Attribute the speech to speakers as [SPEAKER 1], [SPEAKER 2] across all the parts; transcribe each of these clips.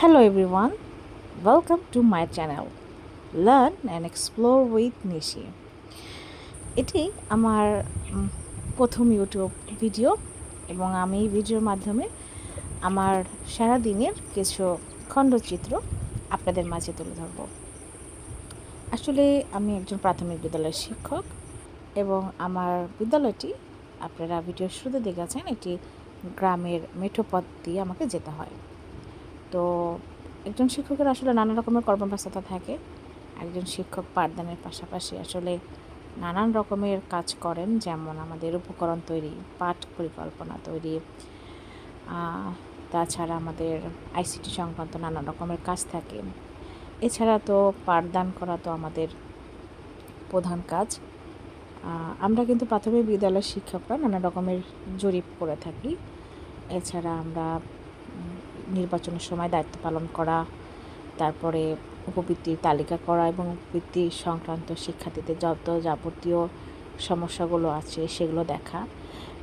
[SPEAKER 1] Hello everyone, welcome to my channel Learn and Explore with Nishi. এটি আমার প্রথম YouTube video এবং আমি এই ভিডিওর মাধ্যমে আমার সারাদিনের কিছু খণ্ডচিত্র আপনাদের মাঝে তুলে ধরব। আসলে আমি একজন প্রাথমিক বিদ্যালয়ের শিক্ষক এবং আমার বিদ্যালয়টি আপনারা ভিডিওর শুরুতে দেখেছেন এটি গ্রামের মেঠো পথ দিয়ে আমাকে যেতে হয়। তো একজন শিক্ষকের আসলে নানা রকমের কর্মব্যস্ততা থাকে। একজন শিক্ষক পাঠদানের পাশাপাশি আসলে নানান রকমের কাজ করেন, যেমন আমাদের উপকরণ তৈরি, পাঠ পরিকল্পনা তৈরি, তাছাড়া আমাদের আইসিটি সংক্রান্ত নানা রকমের কাজ থাকে। এছাড়া তো পাঠদান করা তো আমাদের প্রধান কাজ। আমরা কিন্তু প্রাথমিক বিদ্যালয়ের শিক্ষকরা নানা রকমের জরিপ করে থাকি। এছাড়া আমরা নির্বাচনের সময় দায়িত্ব পালন করা, তারপরে উপবৃত্তির তালিকা করা এবং উপবৃত্তি সংক্রান্ত শিক্ষার্থীদের যত যাবতীয় সমস্যাগুলো আছে সেগুলো দেখা।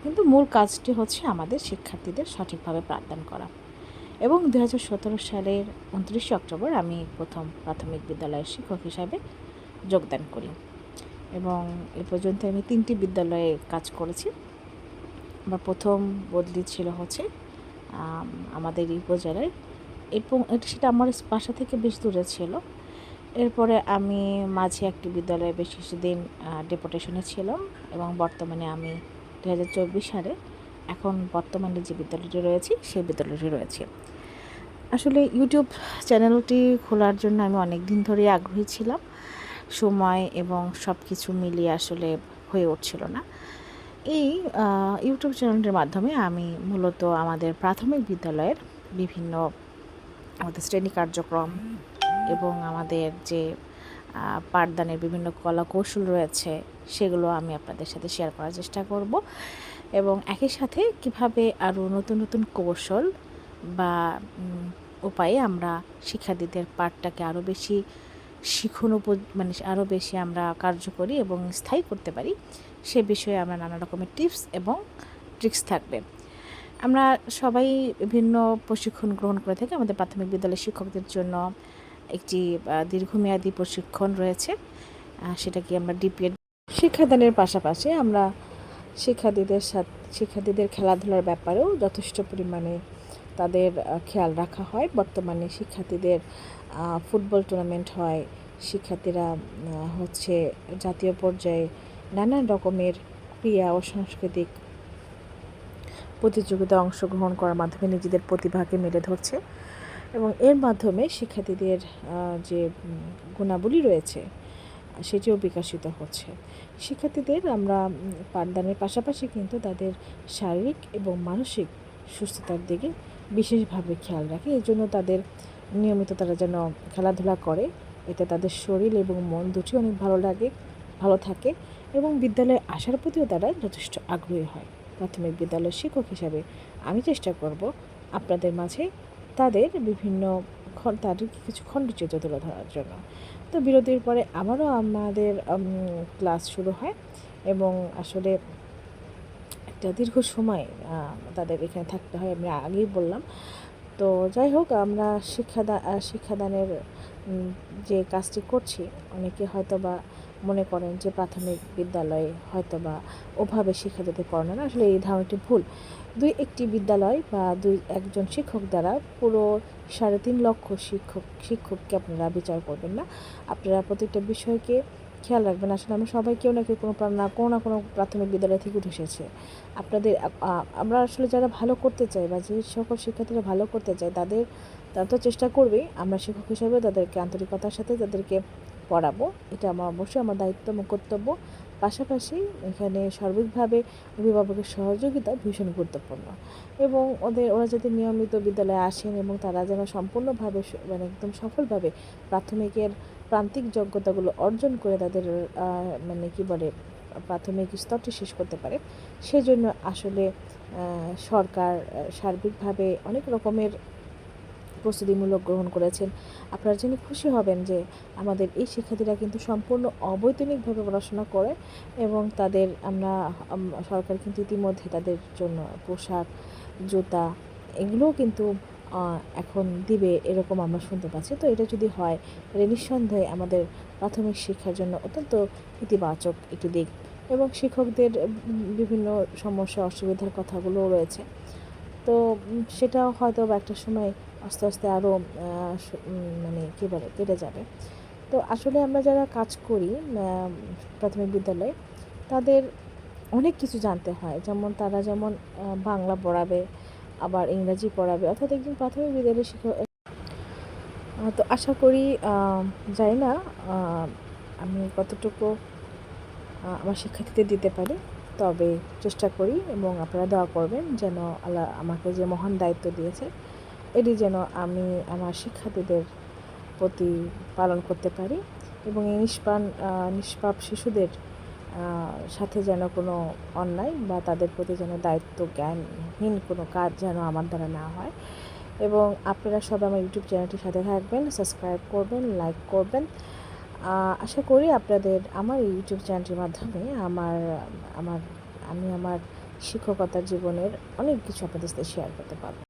[SPEAKER 1] কিন্তু মূল কাজটি হচ্ছে আমাদের শিক্ষার্থীদের সঠিকভাবে পাঠদান করা। এবং 2017 সালের 29 অক্টোবর আমি প্রথম প্রাথমিক বিদ্যালয়ের শিক্ষক হিসাবে যোগদান করি এবং এ পর্যন্ত আমি 3টি বিদ্যালয়ে কাজ করেছি। আমার প্রথম বদলি ছিল হচ্ছে আমাদের এই উপজেলায়, এবং সেটা আমার বাসা থেকে বেশ দূরে ছিল। এরপরে আমি মাঝে একটি বিদ্যালয়ে বেশ কিছুদিন ডেপুটেশনে ছিলাম এবং বর্তমানে আমি 2024 সালে এখন বর্তমানে যে বিদ্যালয়টি রয়েছে সেই বিদ্যালয়টি রয়েছে। আসলে ইউটিউব চ্যানেলটি খোলার জন্য আমি অনেক দিন ধরে আগ্রহী ছিলাম, সময় এবং সব কিছু মিলিয়ে আসলে হয়ে উঠছিল না। এই ইউটিউব চ্যানেলটির মাধ্যমে আমি মূলত আমাদের প্রাথমিক বিদ্যালয়ের বিভিন্ন আমাদের শ্রেণী কার্যক্রম এবং আমাদের যে পাঠদানের বিভিন্ন কলা কৌশল রয়েছে সেগুলো আমি আপনাদের সাথে শেয়ার করার চেষ্টা করব, এবং একই সাথে কিভাবে আরও নতুন নতুন কৌশল বা উপায়ে আমরা শিক্ষার্থীদের পাঠটাকে আরও বেশি আরও বেশি আমরা কার্যকরী এবং স্থায়ী করতে পারি সে বিষয়ে আমরা নানা রকমের টিপস এবং ট্রিক্স থাকবে। আমরা সবাই বিভিন্ন প্রশিক্ষণ গ্রহণ করে থাকি। আমাদের প্রাথমিক বিদ্যালয়ের শিক্ষকদের জন্য একটি দীর্ঘমেয়াদী প্রশিক্ষণ রয়েছে, সেটা কি আমরা ডিপিএড। শিক্ষাদানের পাশাপাশি আমরা শিক্ষার্থীদের খেলাধুলার ব্যাপারেও যথেষ্ট পরিমাণে তাদের খেয়াল রাখা হয়। বর্তমানে শিক্ষার্থীদের ফুটবল টুর্নামেন্ট হয়, শিক্ষার্থীরা হচ্ছে জাতীয় পর্যায়ে নানান রকমের ক্রীড়া ও সাংস্কৃতিক প্রতিযোগিতায় অংশগ্রহণ করার মাধ্যমে নিজেদের প্রতিভাকে মেলে ধরছে এবং এর মাধ্যমে শিক্ষার্থীদের যে গুণাবলী রয়েছে সেটিও বিকশিত হচ্ছে। শিক্ষার্থীদের আমরা পাঠদানের পাশাপাশি কিন্তু তাদের শারীরিক এবং মানসিক সুস্থতার দিকে বিশেষভাবে খেয়াল রাখি। এই জন্য তাদের নিয়মিত তারা যেন খেলাধুলা করে, এতে তাদের শরীর এবং মন দুটি অনেক ভালো থাকে এবং বিদ্যালয়ে আসার প্রতিও তারা যথেষ্ট আগ্রহী হয়। প্রাথমিক বিদ্যালয়ের শিক্ষক হিসাবে আমি চেষ্টা করব আপনাদের মাঝে তাদের কিছু খণ্ডচিত্র তুলে ধরার জন্য। তো বিরতির পরে আবারও আমাদের ক্লাস শুরু হয় এবং আসলে একটা দীর্ঘ সময় তাদের এখানে থাকতে হয়, আমি আগেই বললাম। তো যাই হোক, আমরা শিক্ষাদানের যে কাজটি করছি, অনেকে হয়তো বা মনে করেন যে প্রাথমিক বিদ্যালয়ে হয়তো বা ওভাবে শিক্ষাদাতে করানো না। আসলে এই ধারণাটি ভুল। একটি বিদ্যালয় বা একজন শিক্ষক দ্বারা পুরো 3.5 লক্ষ শিক্ষককে আপনারা বিচার করবেন না। আপনারা প্রত্যেকটা বিষয়কে খেয়াল রাখবেন। আসলে আমরা সবাই কেউ না কেউ কোনো না কোনো প্রাথমিক বিদ্যালয় থেকে উঠে এসেছে। আমরা আসলে যারা ভালো করতে চাই বা যে সকল শিক্ষার্থীরা ভালো করতে চায় তারা তো চেষ্টা করবেই। আমরা শিক্ষক হিসেবে তাদেরকে আন্তরিকতার সাথে তাদেরকে পড়াবো, এটা অবশ্যই আমার দায়িত্ব এবং কর্তব্য। পাশাপাশি এখানে সার্বিকভাবে অভিভাবকের সহযোগিতা ভীষণ গুরুত্বপূর্ণ এবং ওরা যাতে নিয়মিত বিদ্যালয়ে আসেন এবং তারা যেন সম্পূর্ণভাবে একদম সফলভাবে প্রাথমিকের প্রান্তিক যোগ্যতাগুলো অর্জন করে তাদের প্রাথমিক স্তরটি শেষ করতে পারে, সেজন্য আসলে সরকার সার্বিকভাবে অনেক রকমের প্রস্তুতিমূলক গ্রহণ করেছেন। আপনারা জেনে খুশি হবেন যে আমাদের এই শিক্ষার্থীরা কিন্তু সম্পূর্ণ অবৈতনিকভাবে পড়াশোনা করে এবং সরকার কিন্তু ইতিমধ্যে তাদের জন্য পোশাক, জুতা এগুলোও কিন্তু এখন দিবে এরকম আমরা শুনতে পাচ্ছি। তো এটা যদি হয় তাহলে নিঃসন্দেহে আমাদের প্রাথমিক শিক্ষার জন্য অত্যন্ত ইতিবাচক একটি দিক, এবং শিক্ষকদের বিভিন্ন সমস্যা অসুবিধার কথাগুলোও রয়েছে। তো সেটাও হয়তো বা একটা সময় আস্তে আস্তে আরও মানে কী বলে বেড়ে যাবে। তো আসলে আমরা যারা কাজ করি প্রাথমিক বিদ্যালয়ে, তাদের অনেক কিছু জানতে হয়। যেমন তারা যেমন বাংলা পড়াবে, আবার ইংরাজি পড়াবে, অর্থাৎ একজন প্রাথমিক বিদ্যালয়ের শিক্ষক। তো আশা করি জানি না আমি কতটুকু আমার শিক্ষার্থীদের দিতে পারি, তবে চেষ্টা করি, এবং আপনারা দোয়া করবেন যেন আল্লাহ আমাকে যে মহান দায়িত্ব দিয়েছে এটি যেন আমি আমার শিক্ষার্থীদের প্রতি পালন করতে পারি, এবং এই নিষ্পাপ শিশুদের সাথে যেন কোনো অন্যায় বা তাদের প্রতি যেন দায়িত্ব জ্ঞানহীন কোনো কাজ যেন আমার দ্বারা না হয়। এবং আপনারা সবাই আমার ইউটিউব চ্যানেলটির সাথে থাকবেন, সাবস্ক্রাইব করবেন, লাইক করবেন। আশা করি আপনাদের আমার এই ইউটিউব চ্যানেলটির মাধ্যমে আমি আমার শিক্ষকতার জীবনের অনেক কিছু আপনাদের সাথে শেয়ার করতে পারব।